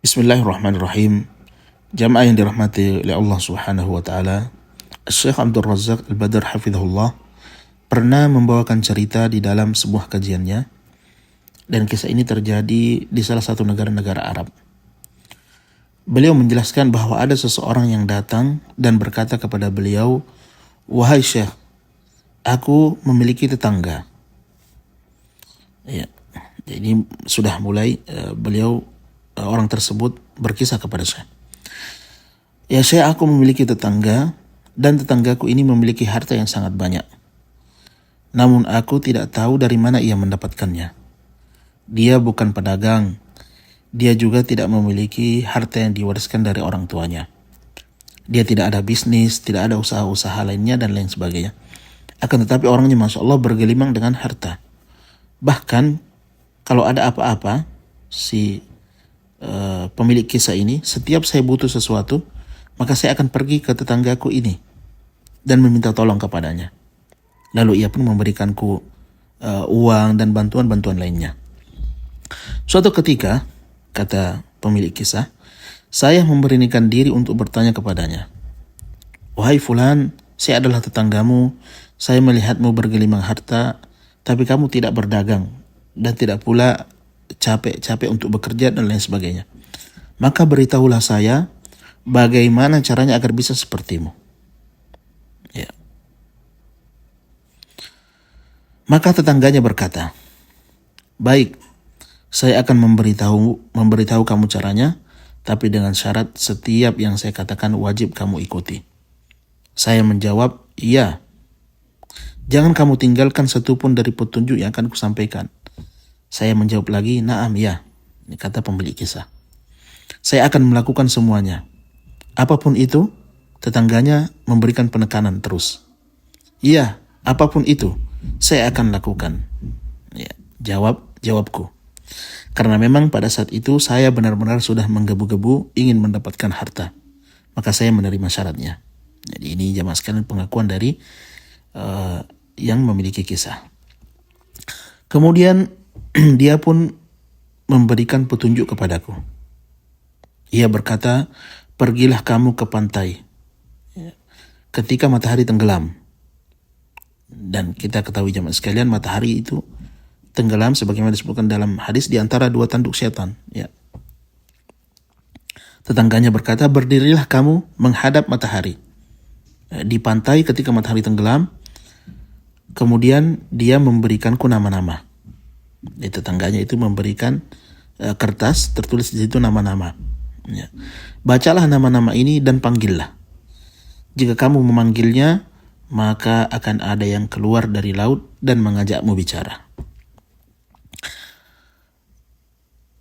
Bismillahirrahmanirrahim. Jamaah yang dirahmati oleh Allah Subhanahu wa taala, Syekh Abdul Razak Al-Badr hafizahullah pernah membawakan cerita di dalam sebuah kajiannya, dan kisah ini terjadi di salah satu negara-negara Arab. Beliau menjelaskan bahwa ada seseorang yang datang dan berkata kepada beliau, "Wahai Syekh, aku memiliki tetangga." Ya, jadi sudah mulai orang tersebut berkisah kepada saya. "Ya Syekh, aku memiliki tetangga, dan tetanggaku ini memiliki harta yang sangat banyak. Namun aku tidak tahu dari mana ia mendapatkannya. Dia bukan pedagang. Dia juga tidak memiliki harta yang diwariskan dari orang tuanya. Dia tidak ada bisnis, tidak ada usaha-usaha lainnya dan lain sebagainya. Akan tetapi orangnya Masya Allah bergelimang dengan harta. Bahkan kalau ada apa-apa, pemilik kisah ini, setiap saya butuh sesuatu, maka saya akan pergi ke tetanggaku ini dan meminta tolong kepadanya. Lalu ia pun memberikanku uang dan bantuan-bantuan lainnya. Suatu ketika," kata pemilik kisah, "saya memberanikan diri untuk bertanya kepadanya, 'Wahai fulan, saya adalah tetanggamu. Saya melihatmu bergelimang harta, tapi kamu tidak berdagang dan tidak pula capek-capek untuk bekerja dan lain sebagainya. Maka beritahulah saya bagaimana caranya agar bisa sepertimu.'" Ya. Maka tetangganya berkata, "Baik, saya akan memberitahu kamu caranya, tapi dengan syarat setiap yang saya katakan wajib kamu ikuti." Saya menjawab, "Iya. Jangan kamu tinggalkan satupun dari petunjuk yang akan kusampaikan." Saya menjawab lagi, "Naam, ya." Ini kata pemilik kisah. "Saya akan melakukan semuanya. Apapun itu?" Tetangganya memberikan penekanan terus. "Iya, apapun itu, saya akan lakukan." Ya, jawabku. Karena memang pada saat itu saya benar-benar sudah menggebu-gebu ingin mendapatkan harta. Maka saya menerima syaratnya. Jadi ini jamaah sekalian pengakuan dari yang memiliki kisah. Kemudian dia pun memberikan petunjuk kepadaku. Ia berkata, "Pergilah kamu ke pantai ketika matahari tenggelam." Dan kita ketahui jamaah sekalian, matahari itu tenggelam sebagaimana disebutkan dalam hadis di antara dua tanduk setan. Ya. Tetangganya berkata, "Berdirilah kamu menghadap matahari di pantai ketika matahari tenggelam." Kemudian dia memberikanku nama-nama. Tetangganya itu memberikan kertas tertulis di situ nama-nama. Ya. "Bacalah nama-nama ini dan panggillah. Jika kamu memanggilnya, maka akan ada yang keluar dari laut dan mengajakmu bicara."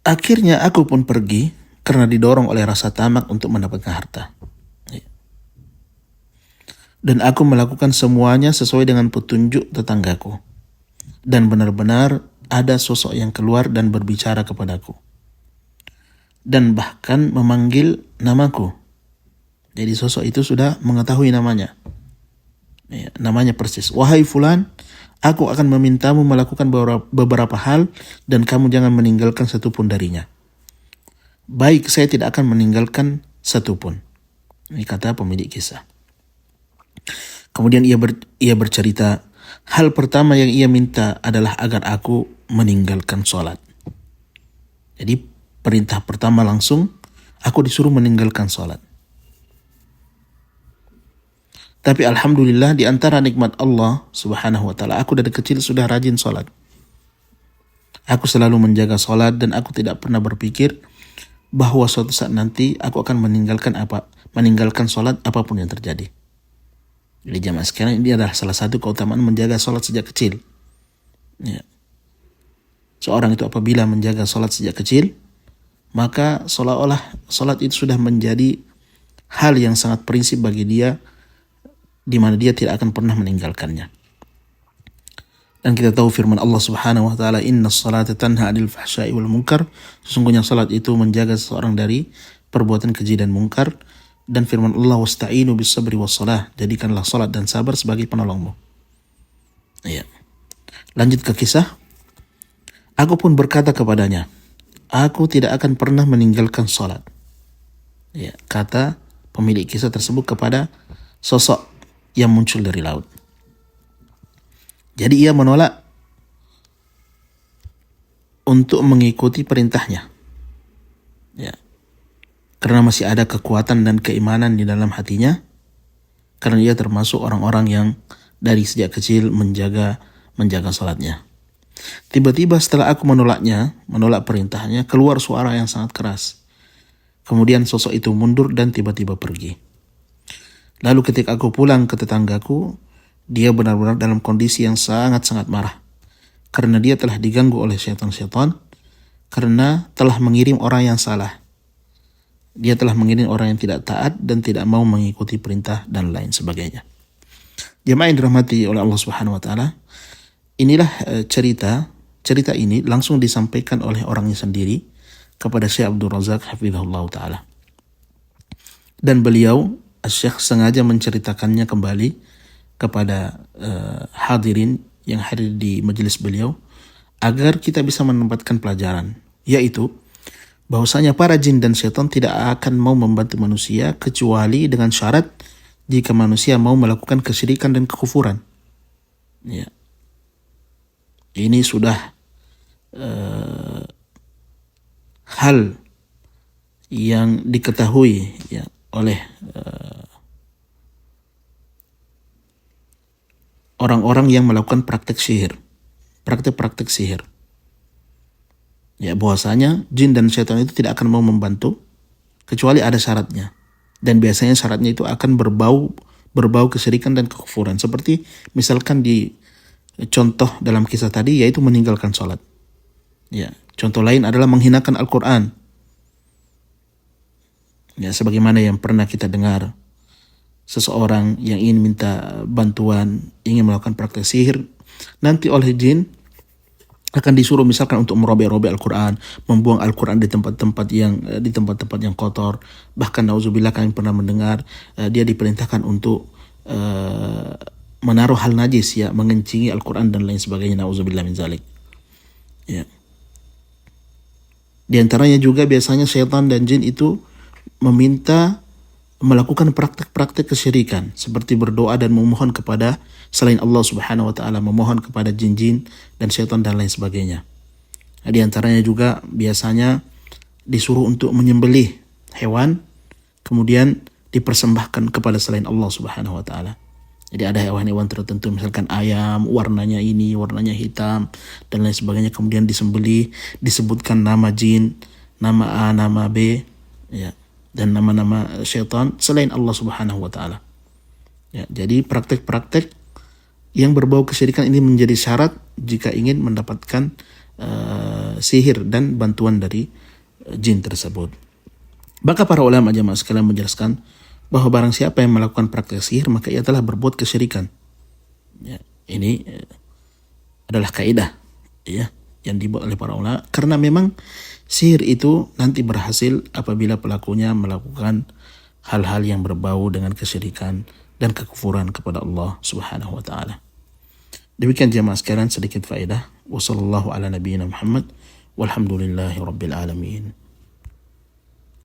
Akhirnya aku pun pergi karena didorong oleh rasa tamak untuk mendapatkan harta. Ya. Dan aku melakukan semuanya sesuai dengan petunjuk tetanggaku. Dan benar-benar ada sosok yang keluar dan berbicara kepadaku. Dan bahkan memanggil namaku. Jadi sosok itu sudah mengetahui namanya. Ya, namanya persis. "Wahai fulan, aku akan memintamu melakukan beberapa hal dan kamu jangan meninggalkan satupun darinya." "Baik, saya tidak akan meninggalkan satupun." Ini kata pemilik kisah. Kemudian ia bercerita, hal pertama yang ia minta adalah agar aku meninggalkan sholat. Jadi perintah pertama langsung, aku disuruh meninggalkan sholat. Tapi alhamdulillah di antara nikmat Allah Subhanahu wa taala, aku dari kecil sudah rajin sholat. Aku selalu menjaga sholat dan aku tidak pernah berpikir bahwa suatu saat nanti aku akan meninggalkan sholat apapun yang terjadi. Jadi jamaah sekalian, ini adalah salah satu keutamaan menjaga sholat sejak kecil. Ya. Seorang itu apabila menjaga sholat sejak kecil, maka seolah-olah sholat itu sudah menjadi hal yang sangat prinsip bagi dia, di mana dia tidak akan pernah meninggalkannya. Dan kita tahu firman Allah Subhanahu wa taala, "Innas salata tanha 'anil fahsya'i wal munkar." Sesungguhnya salat itu menjaga seseorang dari perbuatan keji dan mungkar. Dan firman Allah, "Wasta'inu bis sabri was shalah." Jadikanlah salat dan sabar sebagai penolongmu. Ya. Lanjut ke kisah. Aku pun berkata kepadanya, aku tidak akan pernah meninggalkan sholat. Ya, kata pemilik kisah tersebut kepada sosok yang muncul dari laut. Jadi ia menolak untuk mengikuti perintahnya. Ya. Karena masih ada kekuatan dan keimanan di dalam hatinya. Karena dia termasuk orang-orang yang dari sejak kecil menjaga salatnya. Tiba-tiba setelah aku menolak perintahnya, keluar suara yang sangat keras. Kemudian sosok itu mundur dan tiba-tiba pergi. Lalu ketika aku pulang ke tetanggaku, dia benar-benar dalam kondisi yang sangat-sangat marah. Karena dia telah diganggu oleh syaitan-syaitan, karena telah mengirim orang yang salah. Dia telah mengirim orang yang tidak taat dan tidak mau mengikuti perintah dan lain sebagainya. Jemaah yang dirahmati oleh Allah Subhanahu wa taala, inilah cerita ini langsung disampaikan oleh orangnya sendiri kepada Syekh Abdul Razak hafizahullah taala. Dan beliau Syekh sengaja menceritakannya kembali kepada hadirin yang hadir di majelis beliau agar kita bisa menempatkan pelajaran, yaitu bahwasanya para jin dan setan tidak akan mau membantu manusia kecuali dengan syarat jika manusia mau melakukan kesyirikan dan kekufuran. Ya. Ini sudah hal yang diketahui ya oleh orang-orang yang melakukan praktek sihir, praktek sihir. Ya, bahwasanya jin dan setan itu tidak akan mau membantu kecuali ada syaratnya. Dan biasanya syaratnya itu akan berbau kesyirikan dan kekufuran. Seperti misalkan di contoh dalam kisah tadi, yaitu meninggalkan sholat. Ya, contoh lain adalah menghinakan Al-Quran. Ya, sebagaimana yang pernah kita dengar, seseorang yang ingin minta bantuan, ingin melakukan praktek sihir, nanti oleh jin akan disuruh misalkan untuk merobek-robek Al-Quran, membuang Al-Quran di tempat-tempat yang kotor. Bahkan nauzubillah kami pernah mendengar dia diperintahkan untuk menaruh hal najis, ya, mengencingi Al-Quran dan lain sebagainya. Nauzubillah min zalik. Ya. Di antaranya juga biasanya syaitan dan jin itu meminta melakukan praktek-praktek kesyirikan seperti berdoa dan memohon kepada selain Allah Subhanahu wa taala, memohon kepada jin-jin dan syaitan dan lain sebagainya. Di antaranya juga biasanya disuruh untuk menyembelih hewan kemudian dipersembahkan kepada selain Allah Subhanahu wa taala. Jadi ada hewan-hewan tertentu, misalkan ayam, warnanya ini, warnanya hitam dan lain sebagainya, kemudian disembelih, disebutkan nama jin, nama A, nama B, ya, dan nama-nama syaitan selain Allah Subhanahu wa taala. Ya, jadi praktek-praktek yang berbau kesyirikan ini menjadi syarat jika ingin mendapatkan sihir dan bantuan dari jin tersebut. Maka para ulama jamaah sekalian menjelaskan bahwa barang siapa yang melakukan praktek sihir maka ia telah berbuat kesyirikan. Ya, ini adalah kaidah ya yang dibuat oleh para ulama, karena memang sihir itu nanti berhasil apabila pelakunya melakukan hal-hal yang berbau dengan kesyirikan dan kekufuran kepada Allah Subhanahu wa taala. Demikian jemaah sekalian sedikit faedah. Wassallallahu ala nabiyyina Muhammad walhamdulillahi rabbil alamin.